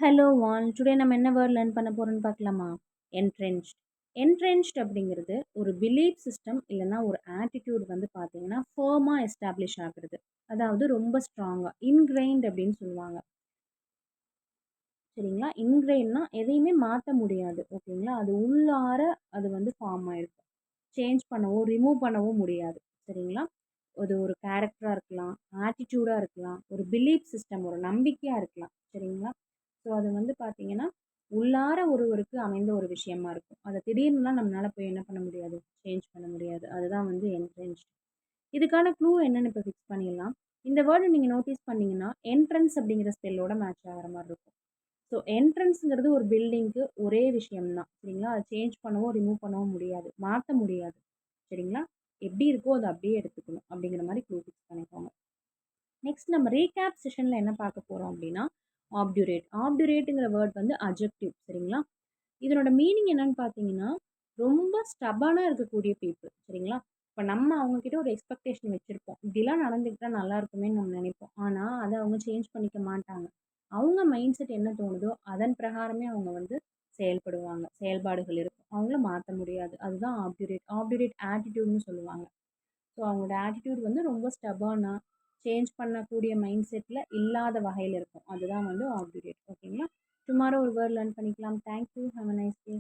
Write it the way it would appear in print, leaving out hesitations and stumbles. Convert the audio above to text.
Hello all. Today நம்ம என்ன word learn பண்ண போறோம்னு பார்க்கலாமா? என்ட்ரென்ச்ட். என்ட்ரென்ச்ட் அப்படிங்கிறது ஒரு பிலீஃப் சிஸ்டம் இல்லைன்னா ஒரு ஆட்டிடியூட் வந்து பார்த்தீங்கன்னா, ஃபர்மா எஸ்டாப்ளிஷ் ஆகுறது. அதாவது ரொம்ப ஸ்ட்ராங்கா, இன்கிரைன்ட் அப்படின்னு சொல்லுவாங்க. சரிங்களா? இன்கிரைன்னா எதையுமே மாத்த முடியாது. ஓகேங்களா? அது உள்ளார அது வந்து ஃபார்ம் ஆயிருக்கும். சேஞ்ச் பண்ணவோ, ரிமூவ் பண்ணவோ முடியாது. சரிங்களா? அது ஒரு கேரக்டரா இருக்கலாம், ஆட்டிட்யூடா இருக்கலாம், ஒரு பிலீஃப் சிஸ்டம், ஒரு நம்பிக்கையா இருக்கலாம். சரிங்களா? ஸோ அது வந்து பார்த்தீங்கன்னா, உள்ளார ஒருவருக்கு அமைந்த ஒரு விஷயமா இருக்கும். அத திடீர்னுலாம் நம்மளால போய் என்ன பண்ண முடியாது? சேஞ்ச் பண்ண முடியாது. அதுதான் வந்து என்ட்ரென்ச்ட். இதுக்கான க்ளூ என்னன்னு இப்ப ஃபிக்ஸ் பண்ணிடலாம். இந்த வேர்ட நீங்க நோட்டீஸ் பண்ணீங்கன்னா, என்ட்ரன்ஸ் அப்படிங்கிற ஸ்பெல்லோட மேட்ச் ஆகுற மாரி இருக்கும். ஸோ என்ட்ரன்ஸ்ங்கிறது ஒரு பில்டிங்க்கு ஒரே விஷயம் தான். சரிங்களா? அத சேஞ்ச் பண்ணவோ, ரிமூவ் பண்ணவோ முடியாது. மாத்த முடியாது. சரிங்களா? எப்படி இருக்கோ அத அப்படியே எடுத்துக்கணும். அப்படிங்கிற மாரி க்ளூ ஃபிக்ஸ் பண்ணிக்கோங்க. நெக்ஸ்ட் நம்ம ரீகேப் செஷன்ல என்ன பார்க்க போறோம் அப்படின்னா, ஆப்டுரேட். ஆப்டுரேட்ங்கிற வேர்ட் வந்து அட்ஜெக்டிவ். சரிங்களா? இதனோட மீனிங் என்னன்னு பார்த்தீங்கன்னா, ரொம்ப ஸ்டபர்னா இருக்கக்கூடிய பீப்பிள். சரிங்களா? இப்ப நம்ம அவங்க கிட்ட ஒரு எக்ஸ்பெக்டேஷன் வச்சிருப்போம். இப்படிலாம் நடந்துக்கிட்டா நல்லா இருக்குமேன்னு நம்ம நினைப்போம். ஆனா, அத அவங்க சேஞ்ச் பண்ணிக்க மாட்டாங்க. அவங்க மைண்ட் செட் என்ன தோணுதோ, அதன் பிரகாரமே அவங்க வந்து செயல்படுவாங்க. செயல்பாடுகள் இருக்கும். அவங்கள மாத்த முடியாது. அதுதான் ஆப்டுரேட். ஆப்டுரேட் ஆட்டிட்யூட்ன்னு சொல்லுவாங்க. ஸோ அவங்களோட ஆட்டிட்யூட் வந்து ரொம்ப ஸ்டபர்னா, சேஞ்ச் பண்ணக்கூடிய மைண்ட் செட்ல இல்லாத வகையில இருக்கும். அதுதான் வந்து ஆப்டுரேட். ஓகேங்களா? டுமாரோ ஒரு வேர்ட் லேர்ன் பண்ணிக்கலாம். Thank you. Have a nice day.